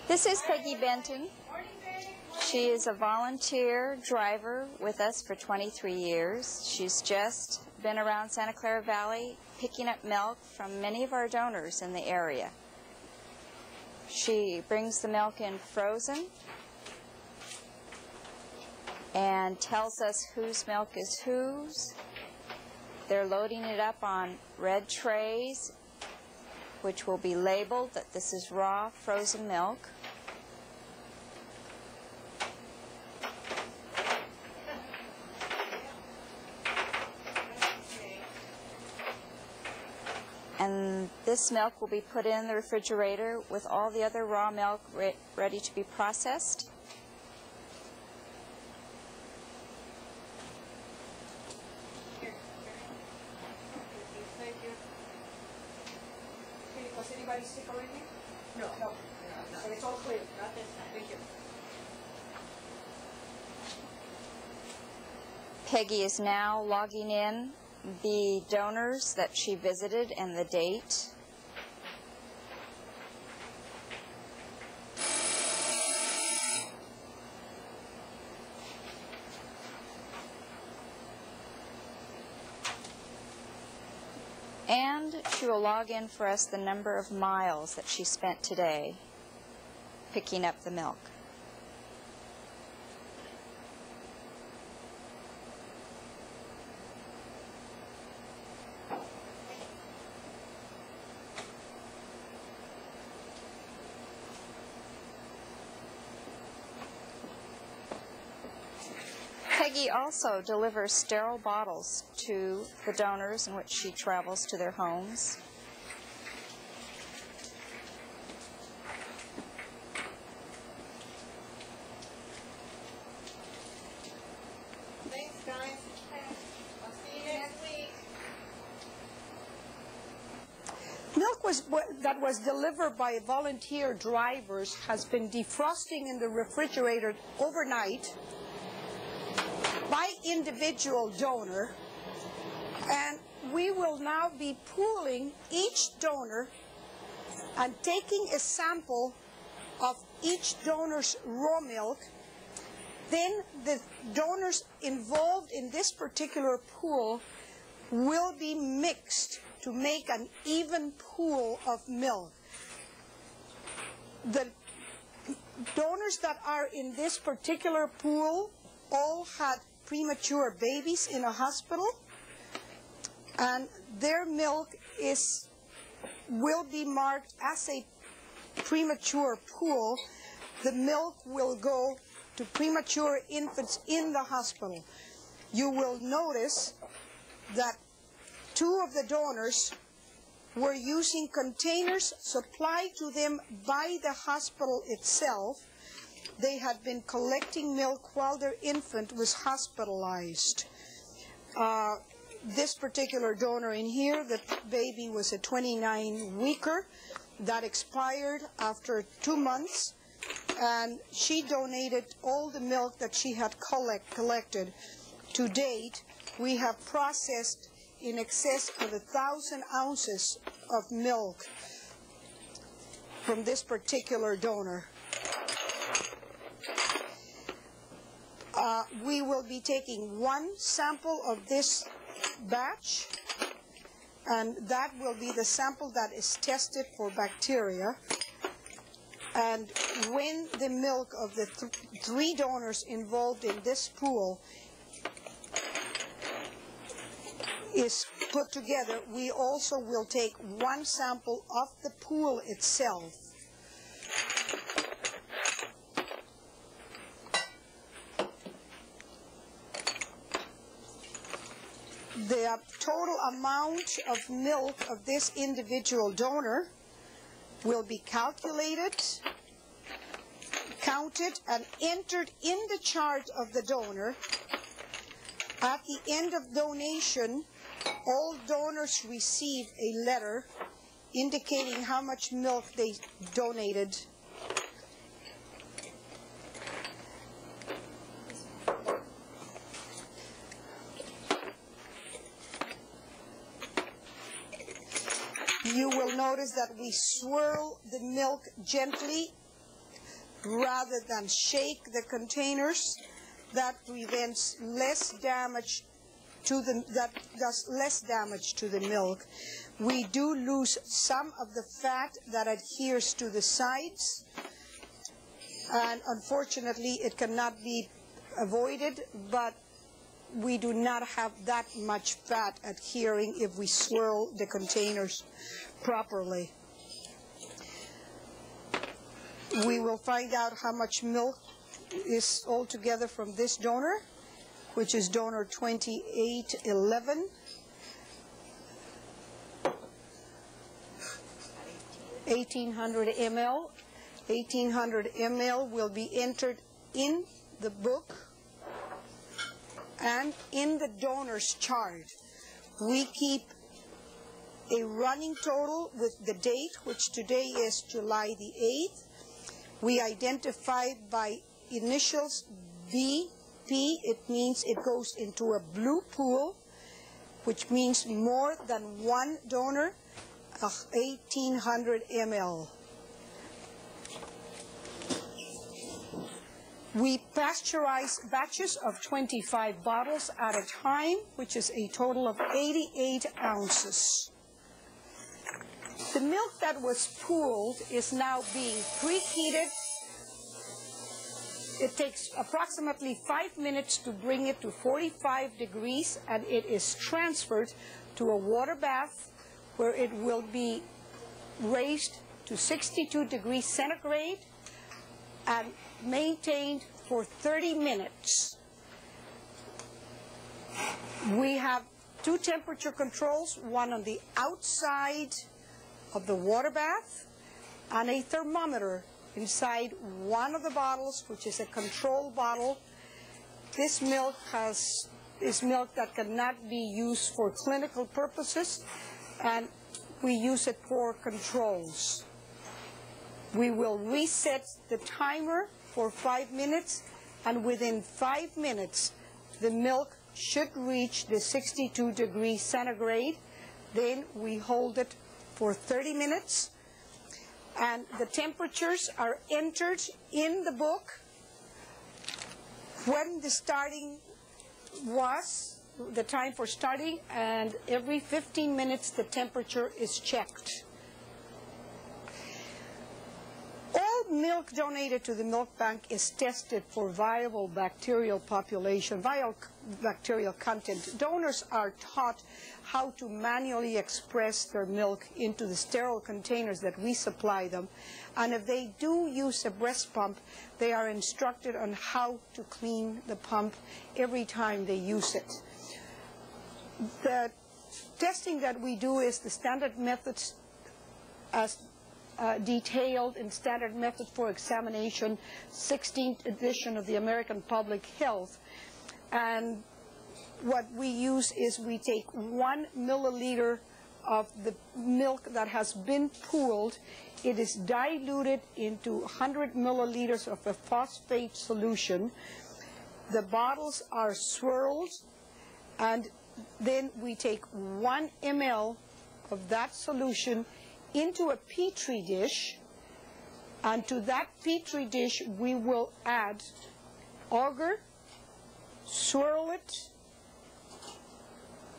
This is Peggy Benton. She is a volunteer driver with us for 23 years. She's just been around Santa Clara Valley picking up milk from many of our donors in the area. She brings the milk in frozen and tells us whose milk is whose. They're loading it up on red trays, which will be labeled that this is raw frozen milk. And this milk will be put in the refrigerator with all the other raw milk ready to be processed. Thank you. Does anybody stick already? No. No. So it's all clear. Not this time. Thank you. Peggy is now logging in the donors that she visited and the date. And she will log in for us the number of miles that she spent today picking up the milk. Peggy also delivers sterile bottles to the donors in which she travels to their homes. Thanks, guys. I'll see you next week. Milk that was delivered by volunteer drivers has been defrosting in the refrigerator overnight by individual donor, and we will now be pooling each donor and taking a sample of each donor's raw milk. Then the donors involved in this particular pool will be mixed to make an even pool of milk. The donors that are in this particular pool all had premature babies in a hospital, and their milk will be marked as a premature pool. The milk will go to premature infants in the hospital. You will notice that 2 of the donors were using containers supplied to them by the hospital itself. They had been collecting milk while their infant was hospitalized. This particular donor in here, the baby was a 29-weeker that expired after 2 months, and she donated all the milk that she had collected. To date, we have processed in excess of 1,000 ounces of milk from this particular donor. We will be taking 1 sample of this batch, and that will be the sample that is tested for bacteria. And when the milk of the 3 donors involved in this pool is put together, we also will take 1 sample of the pool itself. The total amount of milk of this individual donor will be calculated, counted, and entered in the chart of the donor. At the end of donation, all donors receive a letter indicating how much milk they donated. You will notice that we swirl the milk gently rather than shake the containers. That prevents less damage to that does less damage to the milk. We do lose some of the fat that adheres to the sides, and unfortunately it cannot be avoided, but we do not have that much fat adhering if we swirl the containers properly. We will find out how much milk is altogether from this donor, which is donor 2811. 1800 ml. 1800 ml will be entered in the book and in the donor's chart. We keep a running total with the date, which today is July the 8th. We identify by initials BP. It means it goes into a blue pool, which means more than one donor, 1800 ml. We pasteurize batches of 25 bottles at a time, which is a total of 88 ounces. The milk that was pooled is now being preheated. It takes approximately 5 minutes to bring it to 45 degrees, and it is transferred to a water bath where it will be raised to 62 degrees centigrade and maintained for 30 minutes. We have two temperature controls, one on the outside of the water bath and a thermometer inside one of the bottles, which is a control bottle. This milk is milk that cannot be used for clinical purposes, and we use it for controls. We will reset the timer for 5 minutes, and within 5 minutes, the milk should reach the 62 degrees centigrade. Then we hold it for 30 minutes, and the temperatures are entered in the book. When the starting was, the time for starting, and every 15 minutes the temperature is checked. All milk donated to the milk bank is tested for viable bacterial population, viral bacterial content. Donors are taught how to manually express their milk into the sterile containers that we supply them. And if they do use a breast pump, they are instructed on how to clean the pump every time they use it. The testing that we do is the standard methods as detailed in Standard Methods for Examination, 16th edition of the American Public Health. And what we use is we take 1 milliliter of the milk that has been pooled. It is diluted into 100 milliliters of a phosphate solution. The bottles are swirled, and then we take 1 ml of that solution into a Petri dish, and to that Petri dish we will add agar, swirl it,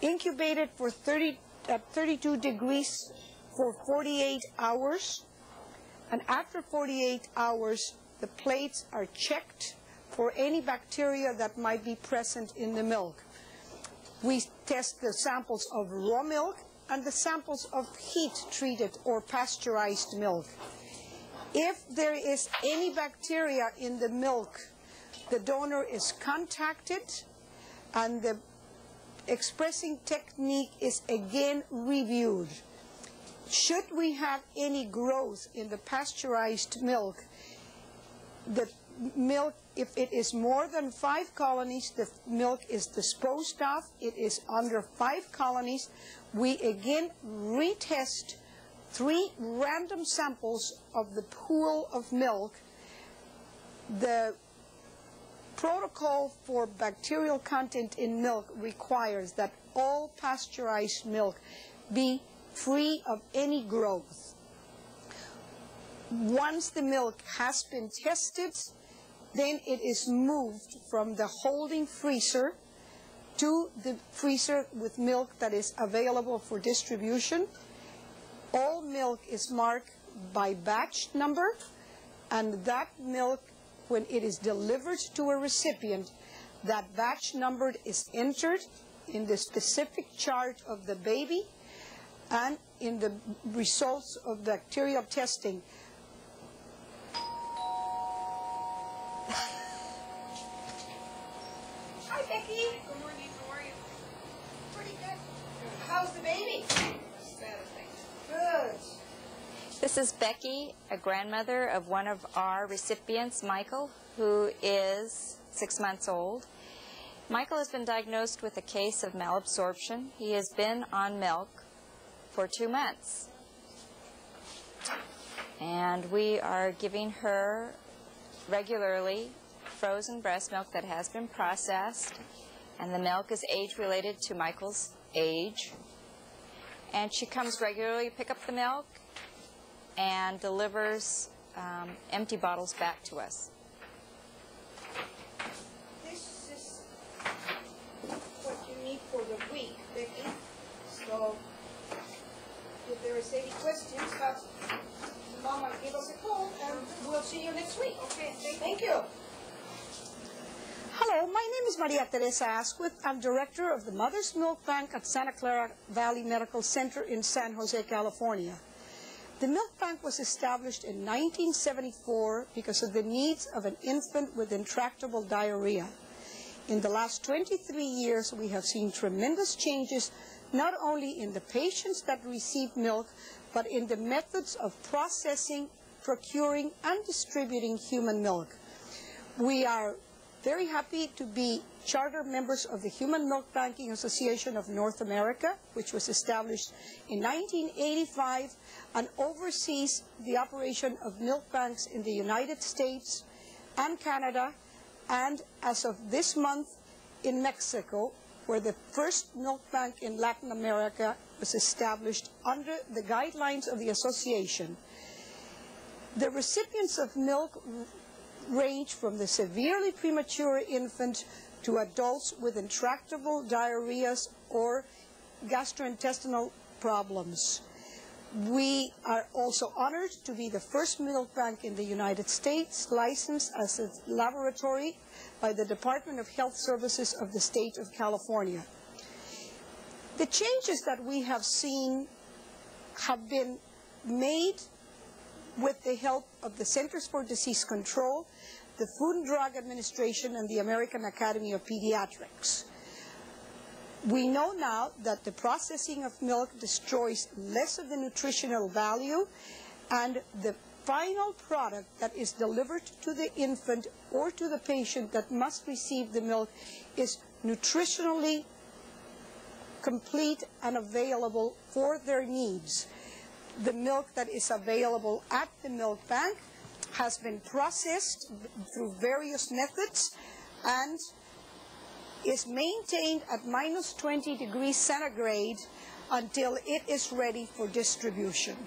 incubate it for 32 degrees for 48 hours, and after 48 hours the plates are checked for any bacteria that might be present in the milk. We test the samples of raw milk and the samples of heat-treated or pasteurized milk. If there is any bacteria in the milk, the donor is contacted, and the expressing technique is again reviewed. Should we have any growth in the pasteurized milk, the milk, if it is more than 5 colonies, the milk is disposed of. It is under 5 colonies. We again retest 3 random samples of the pool of milk. The protocol for bacterial content in milk requires that all pasteurized milk be free of any growth. Once the milk has been tested, then it is moved from the holding freezer to the freezer with milk that is available for distribution. All milk is marked by batch number, and that milk, when it is delivered to a recipient, that batch number is entered in the specific chart of the baby and in the results of bacterial testing. Hi, Becky. Good morning, how are you? Pretty good. How's the baby? Good. This is Becky, a grandmother of one of our recipients, Michael, who is 6 months old. Michael has been diagnosed with a case of malabsorption. He has been on milk for 2 months. And we are giving her regularly frozen breast milk that has been processed, and the milk is age-related to Michael's age. And she comes regularly to pick up the milk and delivers empty bottles back to us. This is what you need for the week, Becky. So, if there is any questions, Mama, give us a call, and we'll see you next week. Okay, Thank you. Hello, my name is Maria Teresa Asquith. I'm director of the Mother's Milk Bank at Santa Clara Valley Medical Center in San Jose, California. The milk bank was established in 1974 because of the needs of an infant with intractable diarrhea. In the last 23 years, we have seen tremendous changes, not only in the patients that receive milk, but in the methods of processing, procuring, and distributing human milk. We are very happy to be charter members of the Human Milk Banking Association of North America, which was established in 1985 and oversees the operation of milk banks in the United States and Canada, and as of this month in Mexico, where the first milk bank in Latin America was established under the guidelines of the association. The recipients of milk range from the severely premature infant to adults with intractable diarrheas or gastrointestinal problems. We are also honored to be the first milk bank in the United States licensed as a laboratory by the Department of Health Services of the state of California. The changes that we have seen have been made with the help of the Centers for Disease Control, the Food and Drug Administration, and the American Academy of Pediatrics. We know now that the processing of milk destroys less of the nutritional value, and the final product that is delivered to the infant or to the patient that must receive the milk is nutritionally complete and available for their needs. The milk that is available at the milk bank has been processed through various methods and is maintained at -20 degrees centigrade until it is ready for distribution.